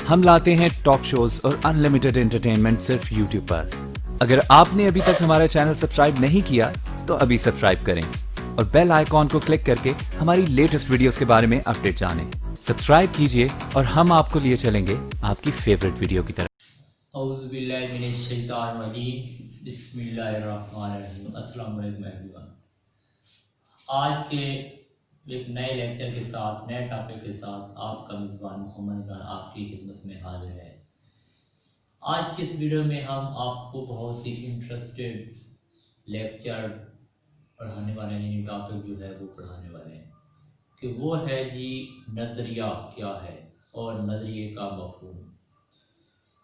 ہم لاتے ہیں ٹاک شوز اور انلمیٹڈ انٹرٹینمنٹ صرف یوٹیوب پر۔ اگر آپ نے ابھی تک ہمارا چینل سبسکرائب نہیں کیا تو ابھی سبسکرائب کریں اور بیل آئیکن کو کلک کر کے ہماری لیٹسٹ ویڈیوز کے بارے میں اپڈیٹ جانیں۔ سبسکرائب کیجئے اور ہم آپ کو لیے چلیں گے آپ کی فیورٹ ویڈیو کی طرف۔ اعوذ باللہ من الشیطان الرجیم، بسم اللہ الرحمن الرحیم۔ السلام علیکم ایوریون۔ آج کے ایک نئے لیکچر کے ساتھ، نئے ٹاپک کے ساتھ آپ کا میزبان محمد عمران آپ کی خدمت میں حاضر ہے۔ آج کی اس ویڈیو میں ہم آپ کو بہت ہی انٹرسٹڈ لیکچر پڑھانے والے ہیں، یعنی ٹاپک جو ہے وہ پڑھانے والے ہیں کہ وہ ہے جی نظریہ کیا ہے اور نظریے کا مفہوم۔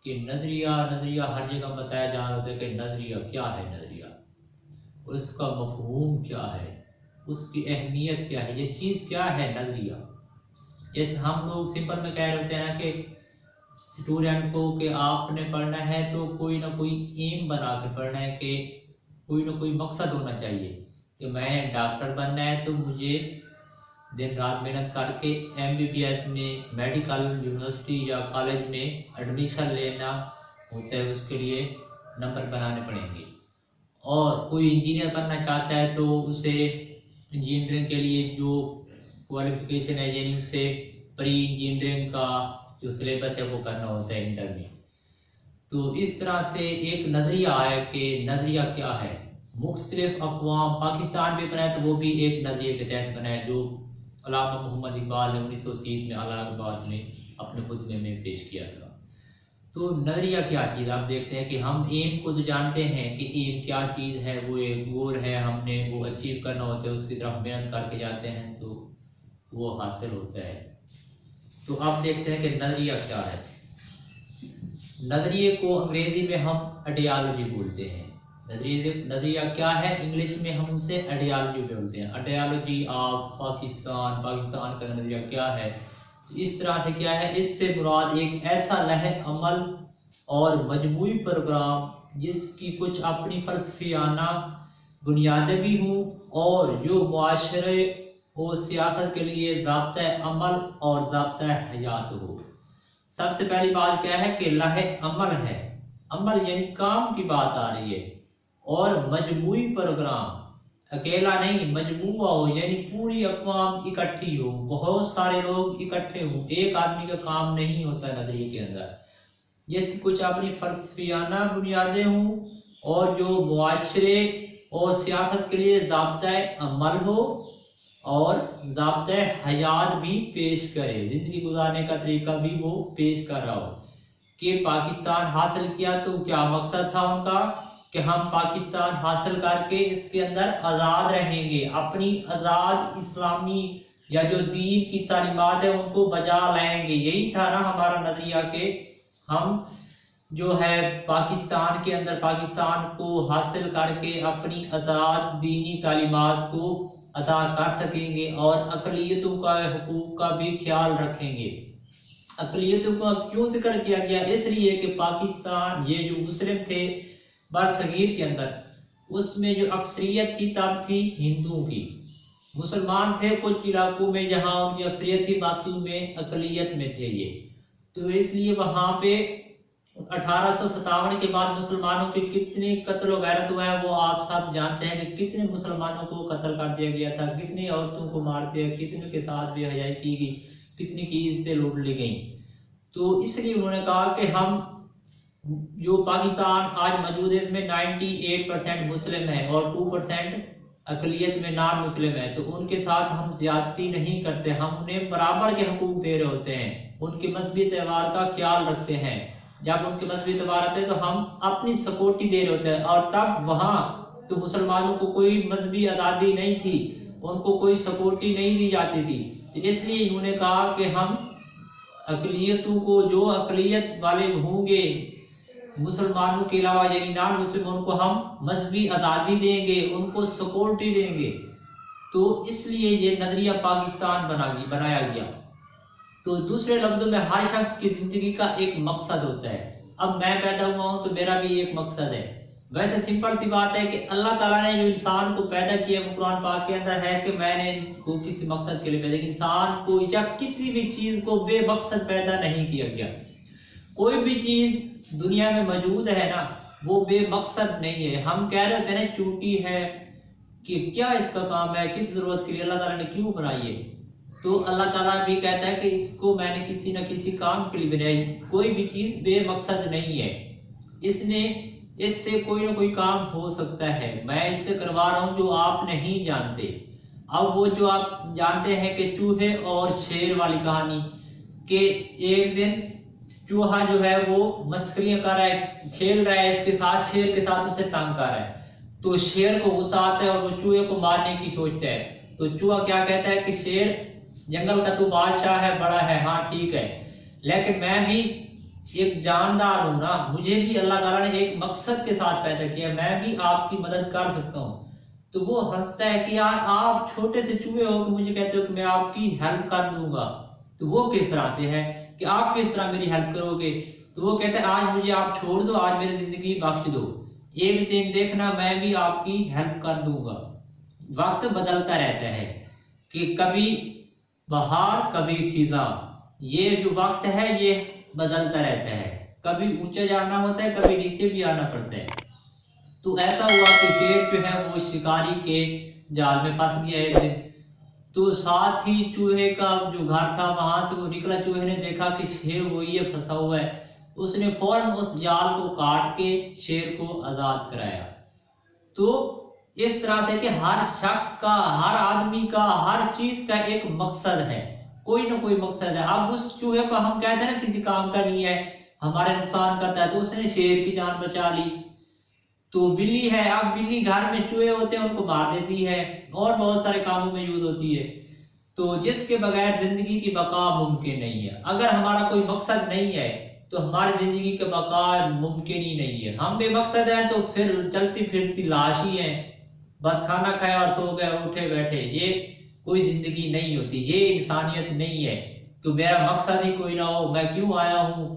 کہ نظریہ ہر جگہ بتایا جا رہا ہے کہ نظریہ کیا ہے، نظریہ اس کا مفہوم کیا ہے، اس کی اہمیت کیا ہے، یہ چیز کیا ہے نظریہ۔ جیسے ہم لوگ سمپل میں کہہ رہے ہوتے ہیں کہ اسٹوڈنٹ کو کہ آپ نے پڑھنا ہے تو کوئی نہ کوئی ایم بنا کے پڑھنا ہے، کہ کوئی نہ کوئی مقصد ہونا چاہیے کہ میں نے ڈاکٹر بننا ہے تو مجھے دن رات محنت کر کے MBBS میں میڈیکل یونیورسٹی یا کالج میں ایڈمیشن لینا ہوتا ہے، اس کے لیے نمبر بنانے پڑیں گے۔ اور کوئی انجینئر بننا چاہتا ہے تو اسے انجینئرنگ کے لیے جو کوالیفیکیشن ہے، یعنی اسے پری انجینئرنگ کا جو سلیبس ہے وہ کرنا ہوتا ہے انٹر میں۔ تو اس طرح سے ایک نظریہ آیا کہ نظریہ کیا ہے۔ مختلف اقوام، پاکستان بھی بنایا تو وہ بھی ایک نظریے کے تحت بنایا جو علامہ محمد اقبال نے 1930 میں الہ آباد میں اپنے خطبے میں پیش کیا تھا۔ تو نظریہ کیا چیز، آپ دیکھتے ہیں کہ ہم ایم کو تو جانتے ہیں کہ ایم کیا چیز ہے، وہ ایک گول ہے، ہم نے وہ اچیو کرنا ہوتا ہے، اس کی طرف محنت کر کے جاتے ہیں تو وہ حاصل ہوتا ہے۔ تو آپ دیکھتے ہیں کہ نظریہ کیا ہے۔ نظریے کو انگریزی میں ہم آئیڈیالوجی بولتے ہیں۔ نظریہ کیا ہے، انگلش میں ہم اسے آئیڈیالوجی بولتے ہیں۔ آئیڈیالوجی آف پاکستان کا نظریہ کیا ہے، اس طرح سے کیا ہے، اس سے مراد ایک ایسا لہر عمل اور مجموعی پروگرام جس کی کچھ اپنی فلسفیانہ بنیادیں بھی ہوں اور جو معاشرے اور سیاست کے لیے ضابطۂ عمل اور ضابطۂ حیات ہو۔ سب سے پہلی بات کیا ہے کہ لہر عمل ہے، عمل یعنی کام کی بات آ رہی ہے، اور مجموعی پروگرام اکیلا نہیں، مجموعہ ہو، یعنی پوری اقوام اکٹھی ہو، بہت سارے لوگ اکٹھے ہوں، ایک آدمی کا کام نہیں ہوتا نظریے کے اندر، جس کی کچھ اپنی فلسفیانہ بنیادیں ہوں اور جو معاشرے اور سیاست کے لیے ضابطۂ عمل ہو اور ضابطۂ حیات بھی پیش کرے، زندگی گزارنے کا طریقہ بھی وہ پیش کر رہا ہو۔ کہ پاکستان حاصل کیا تو کیا مقصد تھا ان کا کہ ہم پاکستان حاصل کر کے اس کے اندر آزاد رہیں گے، اپنی آزاد اسلامی یا جو دین کی تعلیمات ہے ان کو بجا لائیں گے۔ یہی تھا نا ہمارا نظریہ کہ ہم جو ہے پاکستان کے اندر پاکستان کو حاصل کر کے اپنی آزاد دینی تعلیمات کو ادا کر سکیں گے اور اقلیتوں کا حقوق کا بھی خیال رکھیں گے۔ اقلیتوں کا کیوں ذکر کیا گیا؟ اس لیے کہ پاکستان یہ جو مسلم تھے برصغیر کے اندر، اس میں جو اکثریت تھی تب تھی ہندوؤں کی، مسلمان تھے کچھ علاقوں میں جہاں ان کی اکثریت تھی، باقی میں اقلیت میں تھے یہ۔ تو اس لیے وہاں پہ 1857 کے بعد مسلمانوں پہ کتنے قتل و غارت ہوا ہے وہ آپ سب جانتے ہیں کہ کتنے مسلمانوں کو قتل کر دیا گیا تھا، کتنی عورتوں کو مار دیا، کتنے کے ساتھ بے حیائی کی گئی، کتنی کی عزتیں لوٹ لی گئیں۔ تو اس لیے انہوں نے کہا کہ ہم جو پاکستان آج موجود ہے اس میں 98% مسلم ہے اور 2% اقلیت میں نان مسلم ہے، تو ان کے ساتھ ہم زیادتی نہیں کرتے، ہم انہیں برابر کے حقوق دے رہے ہوتے ہیں، ان کے مذہبی تہوار کا خیال رکھتے ہیں۔ جب ان کے مذہبی تہوار آتے ہیں تو ہم اپنی سپورٹی دے رہے ہوتے ہیں، اور تب وہاں تو مسلمانوں کو کوئی مذہبی آزادی نہیں تھی، ان کو کوئی سپورٹی نہیں دی جاتی تھی۔ تو اس لیے انہوں نے کہا کہ ہم اقلیتوں کو، جو اقلیت والے ہوں گے مسلمانوں کے علاوہ یعنی نان مسلم، ان کو ہم مذہبی آزادی دیں گے، ان کو سپورٹی دیں گے۔ تو اس لیے یہ نظریہ پاکستان بنایا گیا۔ تو دوسرے لفظوں میں ہر شخص کی زندگی کا ایک مقصد ہوتا ہے۔ اب میں پیدا ہوا ہوں تو میرا بھی ایک مقصد ہے۔ ویسے سمپل سی بات ہے کہ اللہ تعالیٰ نے جو انسان کو پیدا کیا، وہ قرآن پاک کے اندر ہے کہ میں نے ان کو کسی مقصد کے لیے پیدا کیا۔ انسان کو یا کسی بھی چیز کو بے مقصد پیدا نہیں کیا گیا۔ कोई भी चीज दुनिया में मौजूद है ना, वो बेमकसद नहीं है। हम कह रहे होते हैं ना चूटी है कि क्या इसका काम है, किस जरूरत के लिए अल्लाह ताला ने क्यों बनाई है, तो अल्लाह ताला भी कहता है कि इसको मैंने किसी न किसी काम के लिए बनाई। कोई भी चीज बेमकसद नहीं है, इसने इससे कोई ना कोई काम हो सकता है। मैं इससे करवा रहा हूँ जो आप नहीं जानते। अब वो जो आप जानते हैं कि चूहे और शेर वाली कहानी, कि एक दिन चूहा जो है वो मस्करियां कर रहा है, खेल रहा है इसके साथ, शेर के साथ उसे तंग कर रहा है। तो शेर को गुस्सा आता है और वो चूहे को मारने की सोचता है। तो चूहा क्या कहता है कि शेर, जंगल का तू बादशाह है, बड़ा है, हाँ ठीक है, लेकिन मैं भी एक जानदार हूं ना, मुझे भी अल्लाह ताला ने एक मकसद के साथ पैदा किया, मैं भी आपकी मदद कर सकता हूँ। तो वो हंसता है कि यार आप छोटे से चूहे हो कि मुझे कहते हो कि मैं आपकी हेल्प कर दूंगा, तो वो किस तरह से है कि आप किस तरह मेरी हेल्प करोगे। तो वो कहते हैं आज मुझे आप छोड़ दो, आज मेरी जिंदगी बख्श दो, एक दिन देखना मैं भी आपकी हेल्प कर दूंगा। वक्त बदलता रहता है कि कभी बहार कभी खिजा, ये जो वक्त है ये बदलता रहता है, कभी ऊंचे जाना होता है, कभी नीचे भी आना पड़ता है। तो ऐसा हुआ कि शेर जो है वो शिकारी के जाल में फंस गया एक दिन। तो साथ ही चूहे का जो घर था वहां से वो निकला, चूहे ने देखा कि शेर वही है फंसा हुआ है, उसने फौरन उस जाल को काट के शेर को आजाद कराया। तो इस तरह से कि हर शख्स का, हर आदमी का, हर चीज का एक मकसद है, कोई ना कोई मकसद है। अब उस चूहे को हम कहते हैं ना किसी काम का नहीं है, हमारे नुकसान करता है, तो उसने शेर की जान बचा ली। तो बिल्ली है, अब बिल्ली घर में चूहे होते हैं उनको मार देती है और बहुत सारे कामों में यूज होती है। तो जिसके बगैर जिंदगी की बका मुमकिन नहीं है। अगर हमारा कोई मकसद नहीं है तो हमारी जिंदगी का बका मुमकिन ही नहीं है। हम बेमकसद हैं तो फिर चलती फिरती लाश ही है, बस खाना खाया और सो गए, उठे बैठे, ये कोई जिंदगी नहीं होती, ये इंसानियत नहीं है। तो मेरा मकसद ही कोई ना हो, मैं क्यों आया हूँ,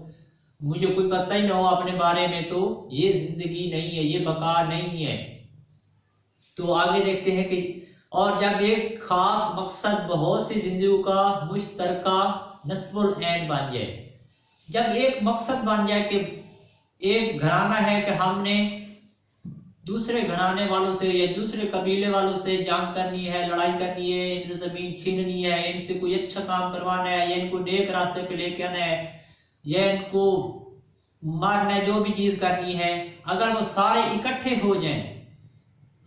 मुझे कोई पता ही ना हो अपने बारे में, तो ये जिंदगी नहीं है, ये बका नहीं है। तो आगे देखते हैं कि और जब एक खास मकसद बहुत सी जिंदगी का मुश्तरका नस्बुल ऐन बन जाए, जब एक मकसद बन जाए कि एक घराना है कि हमने दूसरे घराने वालों से या दूसरे कबीले वालों से जंग करनी है, लड़ाई करनी है, इनसे जमीन छीननी है, इनसे कोई अच्छा काम करवाना है, या इनको नेक रास्ते पे लेके आना है, या इनको मारना है, जो भी चीज करनी है, अगर वो सारे इकट्ठे हो जाएं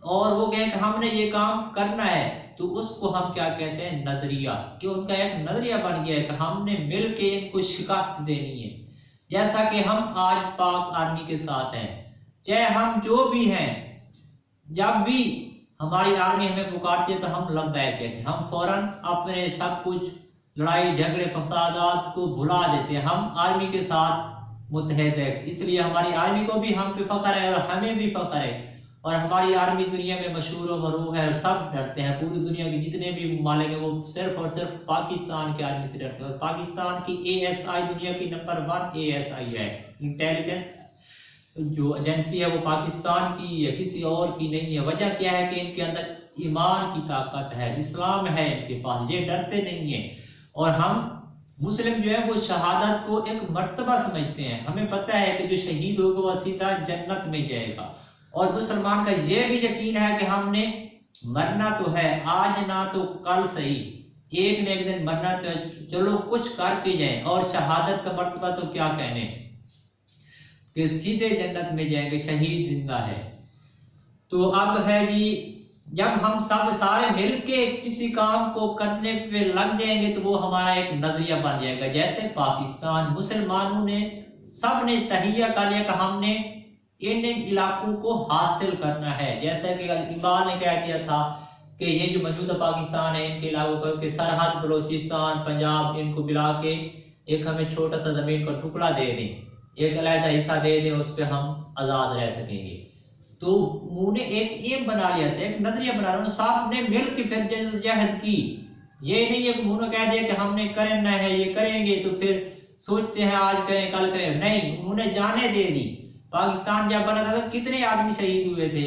और वो कहें कि हमने ये काम करना है, तो उसको हम क्या कहते हैं, नजरिया, कि उनका एक नजरिया बन गया है कि हमने मिल के इनको शिकस्त देनी है। जैसा कि हम आज पाक आर्मी के साथ हैं, चाहे हम जो भी हैं, जब भी हमारी आर्मी हमें पुकारती है तो हम लब्बैक कहते हैं, हम फौरन अपने सब कुछ लड़ाई झगड़े फसादात को भुला देते हैं, हम आर्मी के साथ मुत्तहद है। इसलिए हमारी आर्मी को भी हम पे फख्र है और हमें भी फख्र है, और हमारी आर्मी दुनिया में मशहूर व मरूफ है और सब डरते हैं। पूरी दुनिया के जितने भी ममालिक हैं वो सिर्फ और सिर्फ पाकिस्तान के आर्मी से डरते हैं। और पाकिस्तान की ASI दुनिया की नंबर 1 ASI है, इंटेलिजेंस जो एजेंसी है वो पाकिस्तान की है, किसी और की नहीं है। वजह क्या है कि इनके अंदर ईमान की ताकत है, इस्लाम है इनके पास, ये डरते नहीं है। और हम मुस्लिम जो है वो शहादत को एक मर्तबा समझते हैं, हमें पता है कि जो शहीद होगा वो सीधा जन्नत में जाएगा। और मुसलमान का ये भी यकीन है कि हमने मरना तो है, आज ना तो कल सही, एक न एक दिन मरना तो है, चलो कुछ करके जाए। और शहादत का मर्तबा तो क्या कहने कि सीधे जन्नत में जाएंगे, शहीद जिंदा है। तो अब है जी, जब हम सब सारे मिलके किसी काम को करने पे लग जाएंगे तो वो हमारा एक नजरिया बन जाएगा। जैसे पाकिस्तान मुसलमानों ने सब ने तहिया कर लिया कि हमने इन इलाकों को हासिल करना है। जैसा कि इकबाल ने कह दिया था कि ये जो मौजूदा पाकिस्तान है इनके इलाकों के सरहद बलोचिस्तान पंजाब इनको मिला के एक हमें छोटा सा जमीन का टुकड़ा दे दें, एक अलग हिस्सा दे दें, उस पर हम आजाद रह सकेंगे। तो उन्होंने एक एम बना लिया था, एक नजरिया बना लिया, साथ ने मिल के फिर जद्दोजहद की। ये नहीं है कि उन्होंने कह दिया कि हमने करना है, ये करेंगे तो फिर सोचते हैं आज करें कल करें, नहीं, उन्होंने जाने दे दी। पाकिस्तान जब बना था तो कितने आदमी शहीद हुए थे,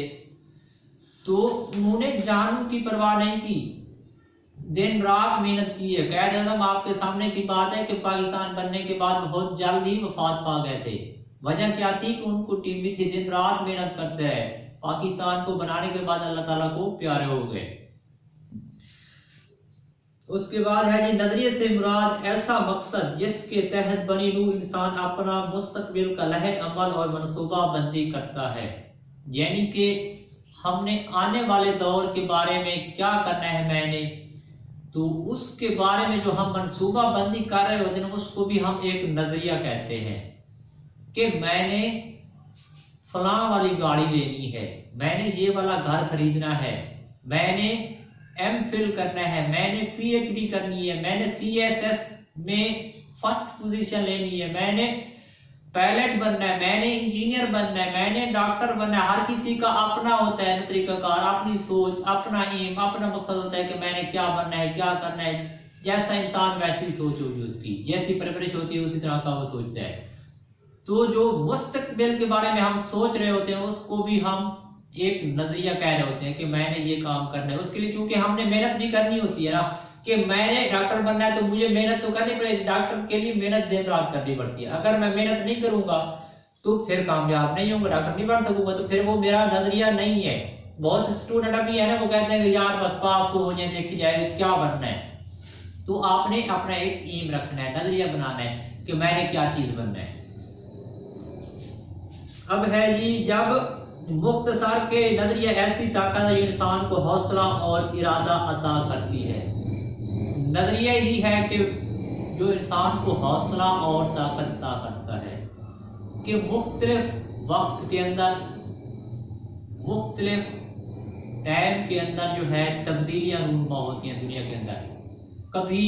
तो उन्होंने जान की परवाह नहीं की। दिन रात मेहनत की है। कैद आज़म आपके सामने की बात है कि पाकिस्तान बनने के बाद बहुत जल्द ही वफात पा गए थे। वजह क्या थी कि उनको टीम भी थी, दिन रात मेहनत करते हैं, पाकिस्तान को बनाने के बाद अल्लाह ताला को प्यारे हो गए। उसके बाद है जी, नजरिए से मुराद ऐसा मकसद जिसके तहत बनी नूह इंसान अपना मुस्तकबिल का लहर अमल और मनसूबा बंदी करता है। यानी कि हमने आने वाले दौर के बारे में क्या करना है मैंने, तो उसके बारे में जो हम मनसूबा बंदी कर रहे होते हैं उसको भी हम एक नजरिया कहते हैं कि मैंने फलां वाली गाड़ी लेनी है, मैंने ये वाला घर खरीदना है, मैंने एमफिल करना है, मैंने पीएचडी करनी है, मैंने सीएसएस में फर्स्ट पोजीशन लेनी है, मैंने पायलट बनना है, मैंने इंजीनियर बनना है, मैंने डॉक्टर बनना है। हर किसी का अपना होता है तरीकाकार, अपनी सोच, अपना एम, अपना मकसद होता है कि मैंने क्या बनना है, क्या करना है। जैसा इंसान वैसी सोच होगी उसकी, जैसी परवरिश होती है उसी तरह का वो सोचता है। तो जो मुस्तकबिल के बारे में हम सोच रहे होते हैं उसको भी हम एक नजरिया कह रहे होते हैं कि मैंने ये काम करना है। उसके लिए क्योंकि हमने मेहनत भी करनी होती है ना, कि मैंने डॉक्टर बनना है तो मुझे मेहनत तो करनी पड़ेगी, डॉक्टर के लिए मेहनत दिन रात करनी पड़ती है। अगर मैं मेहनत नहीं करूंगा तो फिर कामयाब नहीं होऊंगा, डॉक्टर नहीं बन सकूंगा, तो फिर वो मेरा नजरिया नहीं है। बहुत से स्टूडेंट अभी है ना, वो कहते हैं कि यार बस पास तो हो जाए, देखी जाए क्या बनना है। तो आपने अपना एक एम रखना है, नजरिया बनाना है कि मैंने क्या चीज बनना है। अब है जी, जब मुख्तसर के नजरिया ऐसी ताकत है जो इंसान को हौसला और इरादा अता करती है। नजरिया ही है कि जो इंसान को हौसला और ताकत अता करता है कि मुख्तलिफ वक्त के अंदर, मुख्तलिफ टाइम के अंदर जो है तब्दीलियां रूनुमा होती हैं दुनिया के अंदर। कभी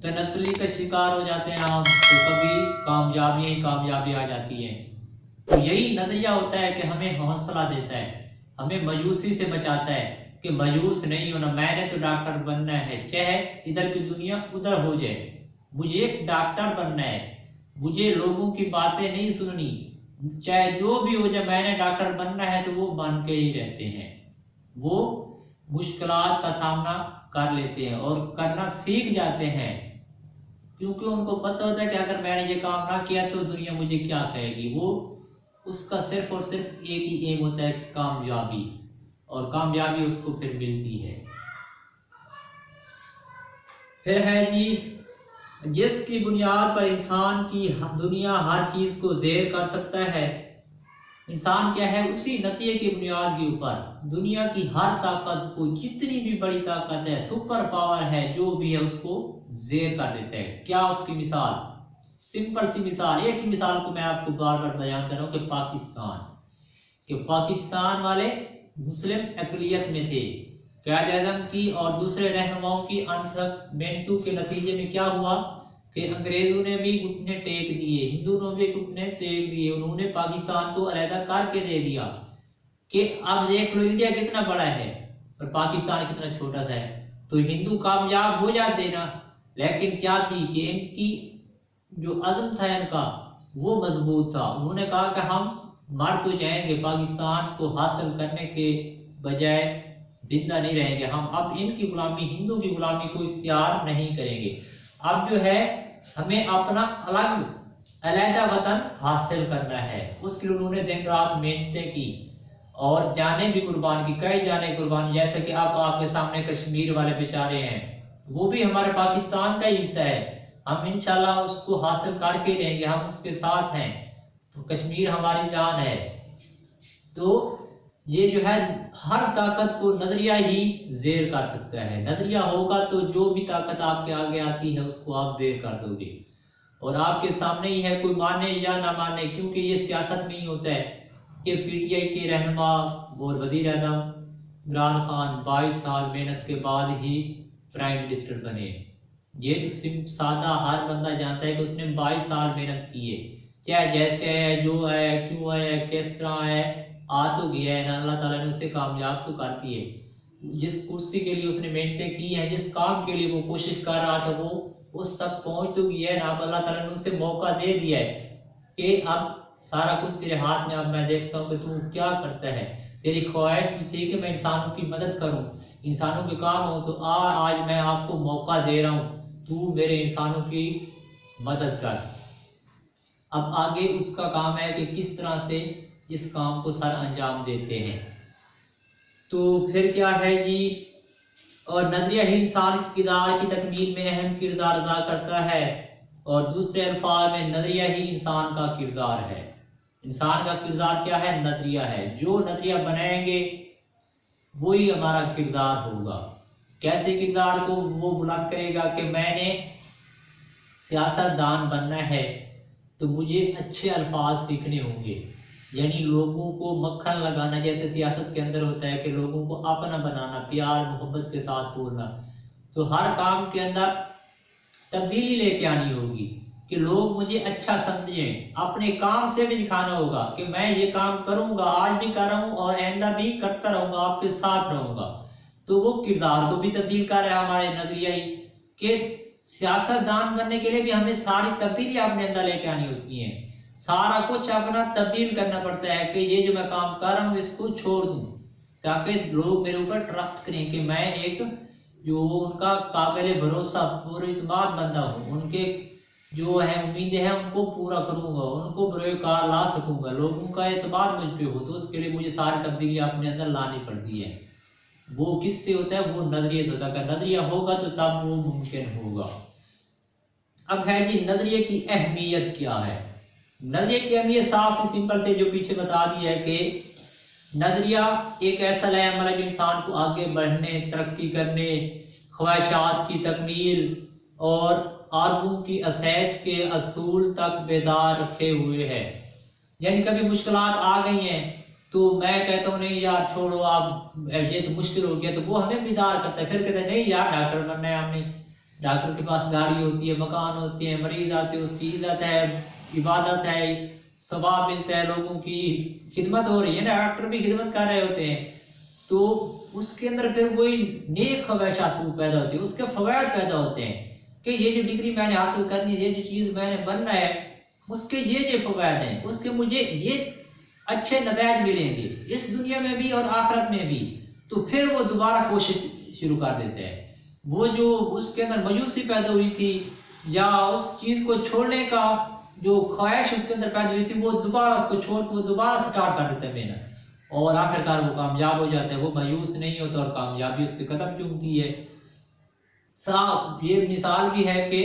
तनस्ली का शिकार हो जाते हैं हम, तो कभी कामयाबी आ जाती है। तो यही नजरिया होता है कि हमें हौसला देता है, हमें मायूसी से बचाता है कि मायूस नहीं होना। मैंने तो डॉक्टर बनना है, चाहे इधर की दुनिया उधर हो जाए, मुझे एक डॉक्टर बनना है, मुझे लोगों की बातें नहीं सुननी, चाहे जो भी हो जाए मैंने डॉक्टर बनना है। तो वो बन के ही रहते हैं, वो मुश्किलात का सामना कर लेते हैं और करना सीख जाते हैं, क्योंकि उनको पता होता है कि अगर मैंने ये काम ना किया तो दुनिया मुझे क्या कहेगी। वो उसका सिर्फ और सिर्फ एक ही एम होता है, कामयाबी, और कामयाबी उसको फिर मिलती है। फिर है जी, जिसकी बुनियाद पर इंसान की दुनिया हर चीज को ज़ेर कर सकता है। इंसान क्या है, उसी नतीजे की बुनियाद के ऊपर दुनिया की हर ताकत को, जितनी भी बड़ी ताकत है, सुपर पावर है, जो भी है उसको ज़ेर कर देता है। क्या उसकी मिसाल, सिंपल सी मिसाल, एक ही मिसाल को मैं आपको बार बार बयान कर रहा हूँ कि पाकिस्तान वाले मुस्लिम अक़लियत में थे। क़ायद आज़म की और दूसरे रहनुमाओं की अनथक मेहनतों के नतीजे में क्या हुआ कि अंग्रेजों ने भी घुटने टेक दिए, हिंदुओं ने भी घुटने टेक दिए, उन्होंने पाकिस्तान को अलहदा करके दे दिया कि अब देख लो इंडिया कितना बड़ा है और पाकिस्तान कितना छोटा सा है। तो हिंदू कामयाब हो जाते ना, लेकिन क्या थी कि इनकी जो अज़म था इनका वो मजबूत था। उन्होंने कहा कि हम मर तो जाएंगे, पाकिस्तान को हासिल करने के बजाय जिंदा नहीं रहेंगे, हम अब इनकी गुलामी, हिंदू की गुलामी को इख्तियार नहीं करेंगे। अब जो है हमें अपना अलग अलहदा वतन हासिल करना है। उसके लिए उन्होंने दिन रात मेहनतें की और जाने भी कुर्बान की, कई जाने कुर्बान। जैसे कि अब आपके सामने कश्मीर वाले बेचारे हैं, वो भी हमारे पाकिस्तान का ही हिस्सा है, हम इंशाल्लाह उसको हासिल करके रहेंगे, हम उसके साथ हैं। तो कश्मीर हमारी जान है। तो ये जो है हर ताकत को नजरिया ही ज़ेर कर सकता है। नजरिया होगा तो जो भी ताकत आपके आगे आती है उसको आप ज़ेर कर दोगे, और आपके सामने ही है, कोई माने या ना माने। क्योंकि ये सियासत में ही होता है कि पीटीआई के रहनुमा और वज़ीर आज़म इमरान खान 22 साल मेहनत के बाद ही प्राइम मिनिस्टर बने। ये तो सादा हर बंदा जानता है कि उसने 22 साल मेहनत की है, चाहे जैसे है, जो है, क्यों है, किस तरह है, आ तो गया है ना, अल्लाह ताला ने उसे कामयाब तो करती है। जिस कुर्सी के लिए उसने मेहनतें की हैं, जिस काम के लिए वो कोशिश कर रहा था, वो उस तक पहुंच तो गया है ना। अब अल्लाह ताला ने उसे मौका दे दिया है कि अब सारा कुछ तेरे हाथ में, अब मैं देखता हूँ कि तू क्या करता है। تیری خواہش تو تھی کہ میں انسانوں کی مدد کروں، انسانوں کے کام ہوں، تو آج میں آپ کو موقع دے رہا ہوں، تو میرے انسانوں کی مدد کر۔ اب آگے اس کا کام ہے کہ کس طرح سے اس کام کو سر انجام دیتے ہیں۔ تو پھر کیا ہے جی، اور نظریہ ہی انسان کے کردار کی تکمیل میں اہم کردار ادا کرتا ہے، اور دوسرے الفاظ میں نظریہ ہی انسان کا کردار ہے۔ انسان کا کردار کیا ہے؟ نظریہ ہے۔ جو نظریہ بنائیں گے وہی ہمارا کردار ہوگا۔ کیسے کردار کو وہ بلند کرے گا کہ میں نے سیاست دان بننا ہے تو مجھے اچھے الفاظ سیکھنے ہوں گے، یعنی لوگوں کو مکھن لگانا، جیسے سیاست کے اندر ہوتا ہے کہ لوگوں کو اپنا بنانا، پیار محبت کے ساتھ بولنا۔ تو ہر کام کے اندر تبدیلی لے کے آنی ہوگی کہ لوگ مجھے اچھا سمجھیں، اپنے کام سے بھی دکھانا ہوگا کہ میں یہ کام کروں گا، آج بھی کر رہا ہوں اور آئندہ بھی کرتا رہوں گا، آپ کے ساتھ رہوں گا۔ تو وہ کردار کو بھی تبدیل کر رہا ہے ہمارے نظریہ ہی، کہ سیاست دان بننے کے لیے بھی ہمیں ساری تبدیلیاں اپنے اندر لے کے آنی ہوتی ہیں، سارا کچھ اپنا تبدیل کرنا پڑتا ہے کہ یہ جو میں کام کر رہا ہوں اس کو چھوڑ دوں، تاکہ لوگ میرے اوپر ٹرسٹ کریں کہ میں ایک جو ان کا قابل بھروسہ پر اعتماد بندہ ہوں، ان کے جو ہے امیدیں ہیں ان کو پورا کروں گا، ان کو بروئے کار لا سکوں گا، لوگوں کا اعتماد مجھ پہ ہو، تو اس کے لیے مجھے ساری تبدیلیاں اپنے اندر لانی پڑتی ہے۔ وہ کس سے ہوتا ہے؟ وہ نظریے سے ہوتا ہے۔ اگر نظریہ ہوگا تو تب وہ ممکن ہوگا۔ اب ہے کہ نظریے کی اہمیت کیا ہے؟ نظریے کی اہمیت صاف سی سمپل تھے جو پیچھے بتا دی ہے کہ نظریہ ایک ایسا لائے عمل ہے جو انسان کو آگے بڑھنے، ترقی کرنے، خواہشات کی تکمیل اور آرزو کی اسائش کے اصول تک بیدار رکھے ہوئے ہے۔ یعنی کبھی مشکلات آ گئی ہیں تو میں کہتا ہوں نہیں یار چھوڑو، آپ یہ تو مشکل ہو گیا، تو وہ ہمیں بیدار کرتا ہے، پھر کہتے ہیں نہیں یار ڈاکٹر بننا ہے ہم نے، ڈاکٹر کے پاس گاڑی ہوتی ہے، مکان ہوتے ہیں، مریض آتے ہیں، اس کی عزت ہے، عبادت ہے، ثواب ملتا ہے، لوگوں کی خدمت ہو رہی ہے نا، ڈاکٹر بھی خدمت کر رہے ہوتے ہیں، تو اس کے اندر پھر وہی نیک خواہشات پیدا ہوتی ہے، اس کے فوائد پیدا ہوتے ہیں کہ یہ جو ڈگری میں نے حاصل کرنی ہے، یہ جو چیز میں نے بننا ہے، اس کے یہ فوائد ہیں، اس کے مجھے یہ اچھے نتائج ملیں گے اس دنیا میں بھی اور آخرت میں بھی، تو پھر وہ دوبارہ کوشش شروع کر دیتے ہیں۔ وہ جو اس کے اندر مایوسی پیدا ہوئی تھی یا اس چیز کو چھوڑنے کا جو خواہش اس کے اندر پیدا ہوئی تھی، وہ دوبارہ اس کو چھوڑ کے وہ دوبارہ سٹارٹ کر دیتا ہے محنت، اور آخرکار وہ کامیاب ہو جاتا ہے، وہ مایوس نہیں ہوتا اور کامیابی اس کے قدم چومتی ہے۔ یہ مثال بھی ہے کہ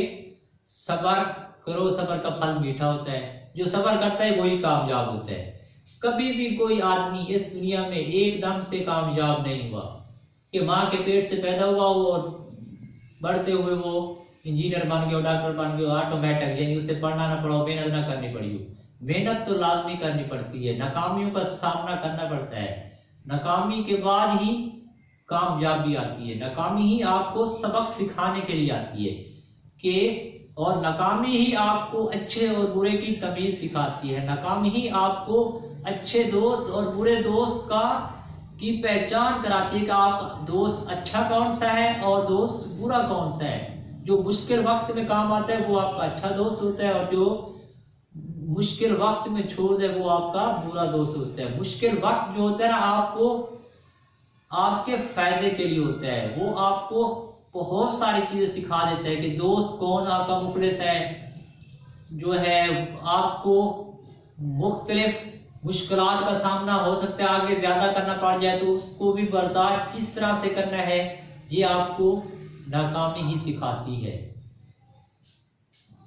صبر کرو، صبر کا پھل میٹھا ہوتا ہے، جو صبر کرتا ہے وہی کامیاب ہوتا ہے۔ کبھی بھی کوئی آدمی اس دنیا میں ایک دم سے کامیاب نہیں ہوا کہ ماں کے پیٹ سے پیدا ہوا وہ اور بڑھتے ہوئے وہ انجینئر بن گیا، ڈاکٹر بن گیا آٹومیٹک، یعنی اسے پڑھنا نہ پڑا، محنت نہ کرنی پڑی ہو۔ محنت تو لازمی کرنی پڑتی ہے، ناکامیوں کا سامنا کرنا پڑتا ہے، ناکامی کے بعد ہی کامیابی آتی ہے، ناکامی ہی آپ کو سبق سکھانے کے لیے آتی ہے کہ، اور ناکامی ہی آپ کو اچھے اور برے کی تمیز سکھاتی ہے، ناکامی ہی آپ کو اچھے دوست اور برے دوست کی پہچان کراتی ہے کہ آپ دوست اچھا کون سا ہے اور دوست برا کون سا ہے۔ جو مشکل وقت میں کام آتا ہے وہ آپ کا اچھا دوست ہوتا ہے، اور جو مشکل وقت میں چھوڑ دے وہ آپ کا برا دوست ہوتا ہے۔ مشکل وقت جو ہوتا ہے نا آپ کو آپ کے فائدے کے لیے ہوتا ہے، وہ آپ کو بہت ساری چیزیں سکھا دیتا ہے کہ دوست کون آپ کا مخلص ہے، جو ہے آپ کو مختلف مشکلات کا سامنا ہو سکتا ہے، آگے زیادہ کرنا پڑ جائے تو اس کو بھی برداشت کس طرح سے کرنا ہے، یہ آپ کو ناکامی ہی سکھاتی ہے۔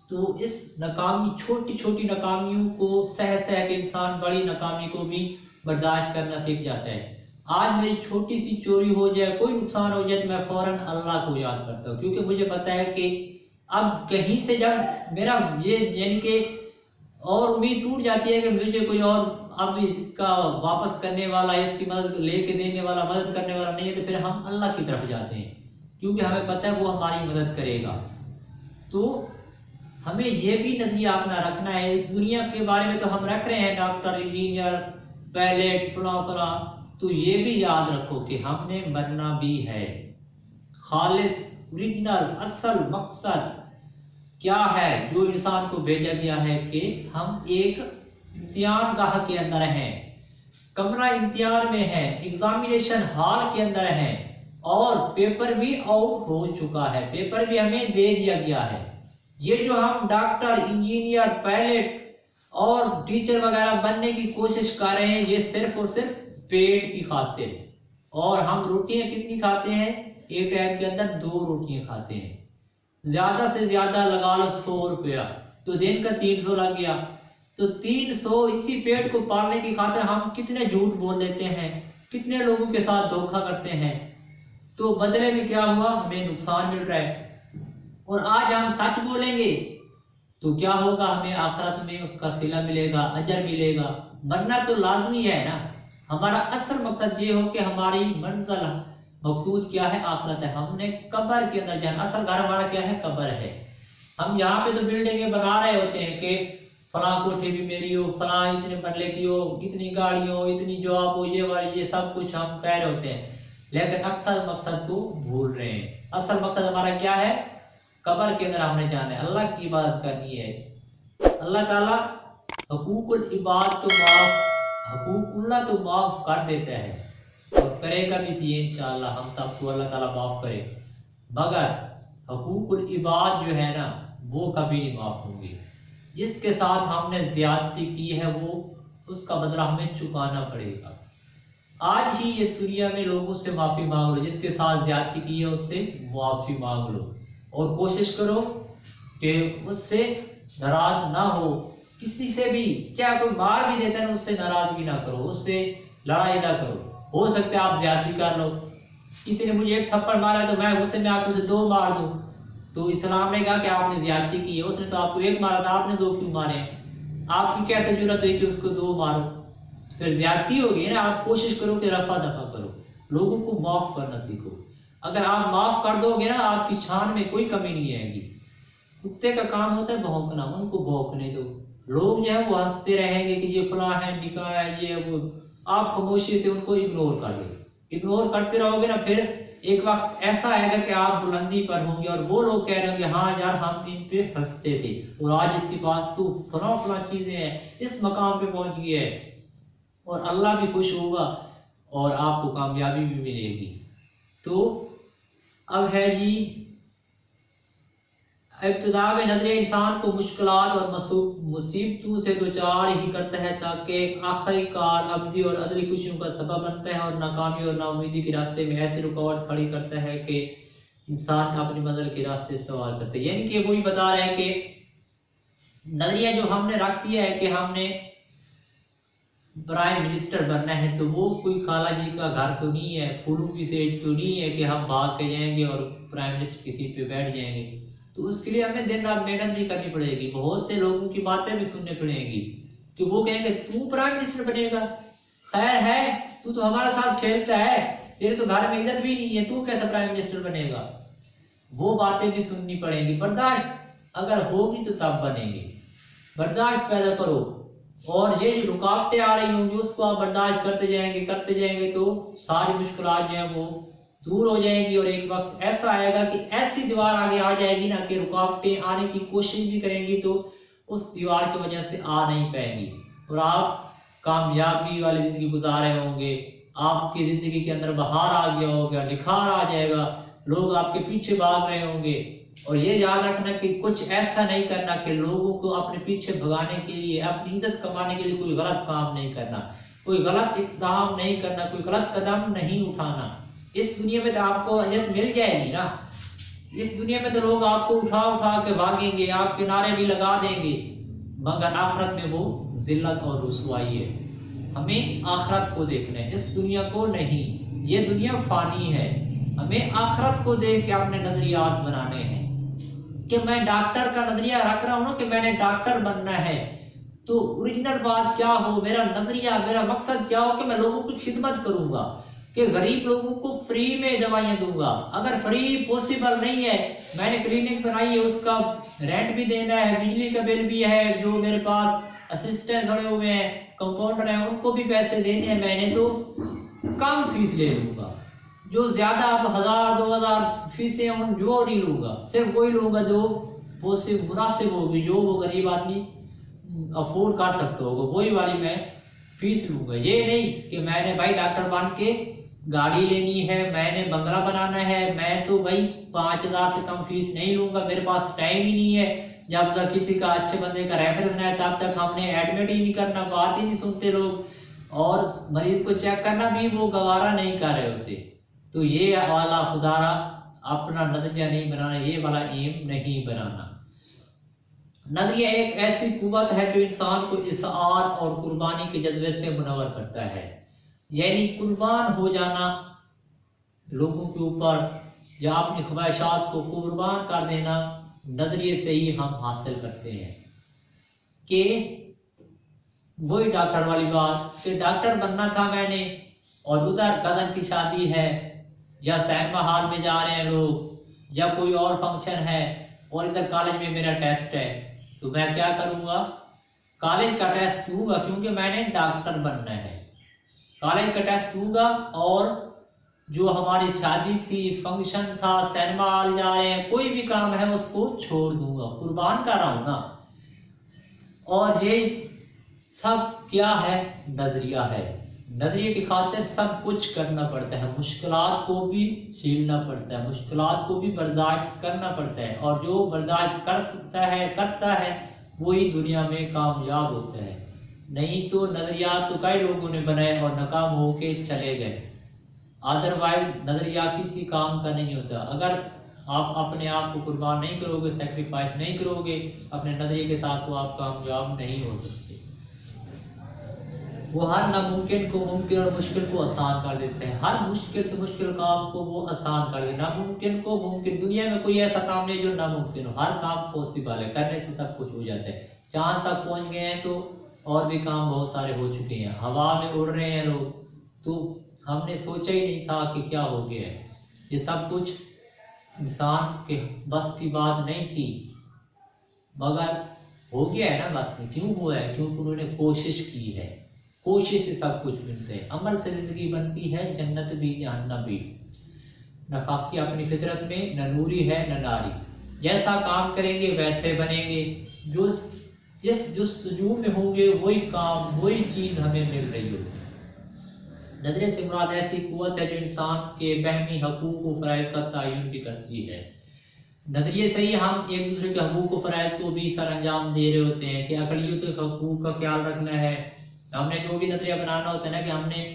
تو اس ناکامی، چھوٹی چھوٹی ناکامیوں کو سہ کے انسان بڑی ناکامی کو بھی برداشت کرنا سیکھ جاتا ہے۔ آج میری چھوٹی سی چوری ہو جائے، کوئی نقصان ہو جائے تو میں فوراً اللہ کو یاد کرتا ہوں، کیونکہ مجھے پتا ہے کہ اب کہیں سے جب میرا یہ یعنی کہ اور امید ٹوٹ جاتی ہے کہ مجھے کوئی اور اب اس کا واپس کرنے والا، اس کی مدد لے کے دینے والا، مدد کرنے والا نہیں ہے، تو پھر ہم اللہ کی طرف جاتے ہیں، کیونکہ ہمیں پتہ ہے وہ ہماری مدد کرے گا۔ تو ہمیں یہ بھی نظریہ اپنا رکھنا ہے۔ اس دنیا کے بارے میں تو ہم رکھ رہے ہیں ڈاکٹر، انجینئر، پائلٹ، فلاں فلاں، تو یہ بھی یاد رکھو کہ ہم نے مرنا بھی ہے۔ خالص اوریجنل اصل مقصد کیا ہے جو انسان کو بھیجا گیا ہے کہ ہم ایک امتحان گاہ کے اندر ہیں، कमरा इम्तिहान में है, एग्जामिनेशन हॉल के अंदर है और पेपर भी आउट हो चुका है, पेपर भी हमें दे दिया गया है। ये जो हम डॉक्टर, इंजीनियर, पायलट और टीचर वगैरह बनने की कोशिश कर रहे हैं, ये सिर्फ और सिर्फ पेट की खातिर। और हम रोटियां कितनी खाते हैं? एक टाइम के अंदर 2 रोटियां खाते हैं। ज्यादा से ज्यादा लगा लो 100 रुपया, तो दिन का 300 लग गया। तो 300 इसी पेट को पालने की खातिर हम कितने झूठ बोल देते हैं, कितने लोगों के साथ धोखा करते हैं। तो बदले में क्या हुआ? हमें नुकसान मिल रहा है। और आज हम सच बोलेंगे तो क्या होगा? हमें आखिरत में उसका सिला मिलेगा, अजर मिलेगा। मरना तो लाजमी है ना। हमारा असल मकसद ये हो कि हमारी मंजिल, मकसूद क्या है? आखिरत है। हमने कब्र के अंदर जाना। असल घर हमारा क्या है? कब्र है। हम यहाँ पे तो बिल्डिंगें बना रहे होते हैं कि फलां कोठी भी मेरी हो, फलां इतने बंगले की हो, इतनी गाड़ी हो, इतनी जॉब हो, ये वाली, ये सब कुछ हम कह रहे होते हैं, लेकिन अक्सर मकसद को भूल रहे हैं। असल मकसद हमारा क्या है? कब्र के अंदर हमने जाना है, अल्लाह की इबादत करनी है। अल्लाह ताला हकूकुल इबाद तो माफ, हकूकुल्लाह तो माफ कर देता है और करेगा भी ये इंशाअल्लाह। हम सबको अल्लाह ताला माफ करे, मगर हकूकुल इबाद जो है ना, वो कभी नहीं माफ होंगे। जिसके साथ हमने ज्यादती की है, वो उसका बदला हमें चुकाना पड़ेगा। आज ही ये दुनिया में लोगों से माफी मांग लो, जिसके साथ ज्यादती की है उससे माफी मांग लो और कोशिश करो कि उससे नाराज ना हो। किसी से भी, चाहे कोई मार भी देता है, उससे नाराजगी ना करो, उससे लड़ाई ना करो। हो सकता है आप ज्यादती कर लो, किसी ने मुझे एक थप्पड़ मारा तो मैं गुस्से में आकर उसे 2 मार दूं, तो इस्लाम ने कहा कि आपने ज्यादती की है। उसने तो आपको 1 मारा था, आपने 2 क्यों मारे? आपकी कैसे जरूरत हुई कि उसको 2 मारो? फिर ज्यादती होगी ना। आप कोशिश करो कि रफा दफा करो, लोगों को माफ करना सीखो। अगर आप माफ कर दोगे ना, आपकी शान में कोई कमी नहीं आएगी। कुत्ते का काम होता है भौंकना, उनको भौंकने दो। लोग जो है वो हंसते रहेंगे कि ये फलां है, निकाह है, ये वो। आप खामोशी से उनको इग्नोर कर दो। इग्नोर करते रहोगे ना, फिर एक वक्त ऐसा आएगा कि आप बुलंदी पर होंगे और वो लोग कह रहे होंगे, हाँ यार हम इन पे हंसते थे और आज इसके पास तो फलां फलां चीजें हैं, इस मकाम पे पहुंच गई है। और अल्लाह भी खुश होगा और आपको कामयाबी भी मिलेगी। तो अब है जी, इब्तिदा में नजर इंसान को मुश्किलात और मुसीबतों से दोचार ही करता है, ताकि आखिरकार अब्दी और अदली खुशियों का सबब बनता है और नाकामी और नाउमीदी के रास्ते में ऐसे रुकावट खड़ी करता है कि इंसान अपनी मंजिल के रास्ते इस्तेमाल करता है। यानी कि वही बता रहे हैं कि नजरिया जो हमने रख दिया है कि हमने प्राइम मिनिस्टर बनना है, तो वो कोई खाला जी का घर तो नहीं है, फूलों की सेज तो नहीं है कि हम भाग के जाएंगे और प्राइम मिनिस्टर की सीट पे बैठ जाएंगे। तो उसके लिए हमें दिन रात मेहनत भी करनी पड़ेगी। बहुत से लोगों की बातें भी सुननी पड़ेगी कि वो कहेंगे तू प्राइम मिनिस्टर बनेगा, खैर है तू तो हमारे साथ खेलता है, तेरे तो घर में इज्जत भी नहीं है, तू कैसा प्राइम मिनिस्टर बनेगा। वो बातें भी सुननी पड़ेंगी। बर्दाश्त अगर होगी तो तब बनेंगे। बर्दाश्त पैदा करो और ये रुकावटें आ रही होंगी उसको आप बर्दाश्त करते जाएंगे तो सारी मुश्किलात जो है वो दूर हो जाएगी। और एक वक्त ऐसा आएगा कि ऐसी दीवार आगे आ जाएगी ना कि रुकावटें आने की कोशिश भी करेंगी तो उस दीवार की वजह से आ नहीं पाएंगी और आप कामयाबी वाली जिंदगी गुजार रहे होंगे। आपकी जिंदगी के अंदर बहार आ गया होगा, निखार आ जाएगा, लोग आपके पीछे भाग रहे होंगे। और ये याद रखना कि कुछ ऐसा नहीं करना कि लोगों को अपने पीछे भगाने के लिए, अपनी इज्जत कमाने के लिए कोई गलत काम नहीं करना, कोई गलत इक़दाम नहीं करना, कोई गलत कदम नहीं उठाना। इस दुनिया में तो आपको इज्जत मिल जाएगी ना। इस दुनिया में तो लोग आपको उठा उठा के भागेंगे, आपके नारे भी लगा देंगे, मगर आखिरत में वो जिल्लत और रुसवाई है। हमें आखिरत को देखना है, इस दुनिया को नहीं। ये दुनिया फानी है, हमें आखिरत को देख के अपने नजरियात बनाने हैं। कि मैं डॉक्टर का नजरिया रख रहा हूं ना कि मैंने डॉक्टर बनना है, तो ओरिजिनल बात क्या हो, मेरा नजरिया, मेरा मकसद क्या हो कि मैं लोगों की खिदमत करूंगा, कि गरीब लोगों को फ्री में दवाइयां दूंगा। अगर फ्री पॉसिबल नहीं है, मैंने क्लिनिक बनाई है, उसका रेंट भी देना है, बिजली का बिल भी है, जो मेरे पास असिस्टेंट खड़े हुए हैं, कंपाउंडर हैं, उनको भी पैसे देने हैं, मैंने तो कम फीस ले लूंगा। जो ज्यादा आप 1000-2000 फीसें उन जो नहीं लूंगा, सिर्फ वही लूंगा जो मुनासिब होगी, जो वो गरीब आदमी अफोर्ड कर सकता होगा, वही वाली मैं फीस लूंगा। ये नहीं कि मैंने भाई डॉक्टर बन के गाड़ी लेनी है, मैंने बंगला बनाना है, मैं तो भाई 5,000 से कम फीस नहीं लूंगा, मेरे पास टाइम ही नहीं है। जब तक किसी का अच्छे बंदे का रेफरेंस नहीं है तब तक हमने एडमिट ही नहीं करना, बात ही नहीं सुनते लोग, और मरीज को चेक करना भी वो गवारा नहीं कर रहे होते। तो ये वाला खुदारा अपना नजरिया नहीं बनाना, ये वाला एम नहीं बनाना। नजरिया एक ऐसी कुव्वत है जो इंसान को इसआर और कुर्बानी के जज्बे से मुनव्वर करता है, यानी कुर्बान हो जाना लोगों के ऊपर या अपनी ख्वाहिशात को कुर्बान कर देना नजरिए से ही हम हासिल करते हैं। कि वही डॉक्टर वाली बात कि डॉक्टर बनना था मैंने, और उधर कजन की शादी है या सिनेमा हॉल में जा रहे हैं लोग या कोई और फंक्शन है, और इधर कॉलेज में मेरा टेस्ट है, तो मैं क्या करूँगा, कॉलेज का टेस्ट दूंगा क्योंकि मैंने डॉक्टर बनना है, कॉलेज का टेस्ट दूंगा, और जो हमारी शादी थी, फंक्शन था, सिनेमा हॉल जा रहे हैं, कोई भी काम है उसको छोड़ दूंगा, कुर्बान कर रहा हूं ना। और ये सब क्या है, नजरिया है। नजरिए की खातिर सब कुछ करना पड़ता है, मुश्किलात को भी झेलना पड़ता है, मुश्किलात को भी बर्दाश्त करना पड़ता है, और जो बर्दाश्त कर सकता है, करता है, वही दुनिया में कामयाब होता है। नहीं तो नजरिया तो कई लोगों ने बनाए और नाकाम होके चले गए, अदरवाइज नजरिया किसी काम का नहीं होता। अगर आप अपने आप को कुर्बान नहीं करोगे, सेक्रीफाइस नहीं करोगे अपने नजरिए के साथ, तो आप कामयाब नहीं हो सकते। वो हर नामुमकिन को मुमकिन और मुश्किल को आसान कर देते हैं, हर मुश्किल से मुश्किल काम को वो आसान कर देते हैं, नामुमकिन को मुमकिन। दुनिया में कोई ऐसा काम नहीं जो नामुमकिन हो, हर काम पॉसिबल है, करने से सब कुछ हो जाता है। चांद तक पहुंच गए हैं तो और भी काम बहुत सारे हो चुके हैं, हवा में उड़ रहे हैं लोग, तो हमने सोचा ही नहीं था कि क्या हो गया है। ये सब कुछ इंसान के बस की बात नहीं थी, मगर हो गया है ना बस में। क्यों हुआ है? क्योंकि उन्होंने कोशिश की है, कोशिश से सब कुछ मिलता है। अमल से जिंदगी बनती है, जन्नत भी जहन्नम भी। न खाकी अपनी फितरत में, न नूरी है न नारी, जैसा काम करेंगे वैसे बनेंगे, जो जिस जुस्तजू में होंगे वही काम वही चीज हमें मिल रही होगी। नजरिए से मुराद ऐसी कुव्वत है जो इंसान के बहमी हकूक व फराइज का तयन भी करती है। नजरिए से ही हम एक दूसरे के हकूक व फराइज को भी सर अंजाम दे रहे होते हैं कि अकलियत के हकूक का ख्याल रखना है। हमने जो भी नजरिया बनाना होता है ना कि हमने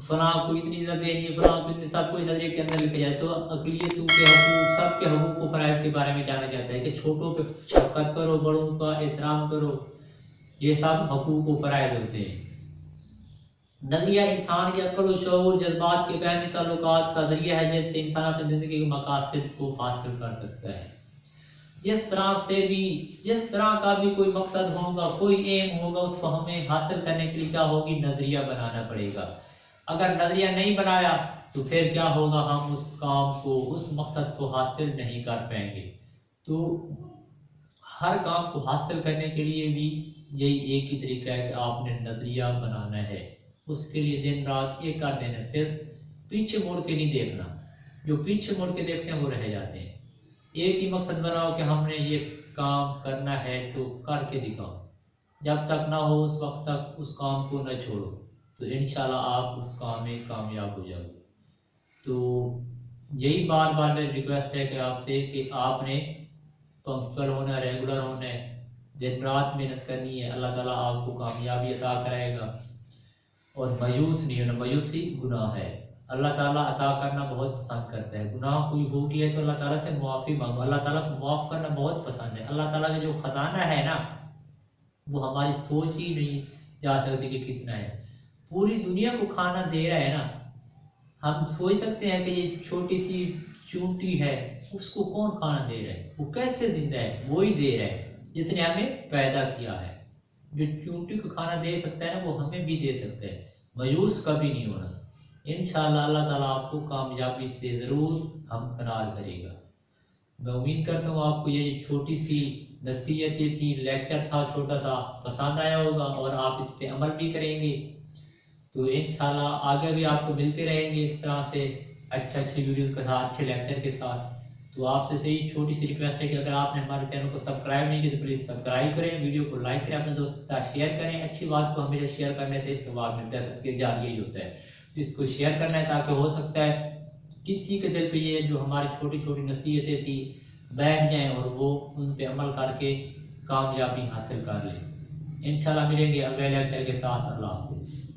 फलां को इतनी इज्जत देनी है, फलां को इतनी, सब कुछ नजरिए के अंदर लिखा जाए, तो अकलियतों के हकूक, सबके हकूक व फराइज के बारे में जाना जाता है कि छोटों पे शफकत करो, बड़ों का एहतराम करो, ये सब हकूक व फराइज होते हैं। नजरिया इंसान के अक्ल और शऊर, जज्बात के बहमी ताल्लुकात का जरिया है, जिससे इंसान अपनी जिंदगी के मकासद को हासिल कर सकता है। जिस तरह का भी कोई मकसद होगा, कोई एम होगा, उसको हमें हासिल करने के लिए क्या होगी, नजरिया बनाना पड़ेगा। अगर नजरिया नहीं बनाया तो फिर क्या होगा, हम उस काम को, उस मकसद को हासिल नहीं कर पाएंगे। तो हर काम को हासिल करने के लिए भी यही एक ही तरीका है कि आपने नजरिया बनाना है, उसके लिए दिन रात एक कर देना, फिर पीछे मुड़ के नहीं देखना। जो पीछे मुड़ के देखते हैं वो रह जाते हैं। एक ही मकसद बनाओ कि हमने ये काम करना है तो करके दिखाओ, जब तक ना हो उस वक्त तक उस काम को न छोड़ो, तो इंशाल्लाह आप उस काम में कामयाब हो जाओगे। तो यही बार बार मेरी रिक्वेस्ट है कि आपसे कि आपने पंक्चुअल होना, रेगुलर होना है, दिन रात मेहनत करनी है, अल्लाह ताला आपको कामयाबी अता कराएगा। और मायूस नहीं होना, मायूसी गुनाह है, अल्लाह ताला अता करना बहुत पसंद करता है। गुनाह कोई हो गया है तो अल्लाह ताला से मुआफ़ी मांगो, अल्लाह ताला को माफ़ करना बहुत पसंद है। अल्लाह ताला का जो खजाना है ना, वो हमारी सोच ही नहीं जा सकती कि कितना है। पूरी दुनिया को खाना दे रहा है ना, हम सोच सकते हैं कि ये छोटी सी चूंटी है, उसको कौन खाना दे रहा है, वो कैसे जिंदा है, वो ही दे रहा है जिसने हमें पैदा किया है। जो चूंटी को खाना दे सकता है ना, वो हमें भी दे सकता है। मायूस कभी नहीं होना, इंशाअल्लाह अल्लाह ताला आपको कामयाबी से ज़रूर हमकिनार करेगा। मैं उम्मीद करता हूँ आपको ये छोटी सी नसीहतें थी, लेक्चर था छोटा सा, पसंद आया होगा और आप इस पर अमल भी करेंगे। तो इंशाअल्लाह आगे भी आपको मिलते रहेंगे इस तरह से अच्छे वीडियोज़ के साथ, अच्छे लेक्चर के साथ। تو آپ سے صحیح چھوٹی سی ریکویسٹ ہے کہ اگر آپ نے ہمارے چینل کو سبسکرائب نہیں کیا تو پلیز سبسکرائب کریں، ویڈیو کو لائک کریں، اپنے دوست کے ساتھ شیئر کریں۔ اچھی بات کو ہمیشہ شیئر کرنے سے ثواب ملتا ہے، صدقے جاریہ ہی ہوتا ہے، تو اس کو شیئر کرنا ہے تاکہ ہو سکتا ہے کسی کے دل پہ یہ جو ہماری چھوٹی چھوٹی نصیحتیں تھی بیٹھ جائیں اور وہ ان پہ عمل کر کے کامیابی حاصل کر لیں۔ انشاءاللہ ملیں گے اگلے لیکچر کے ساتھ۔ اللہ حافظ۔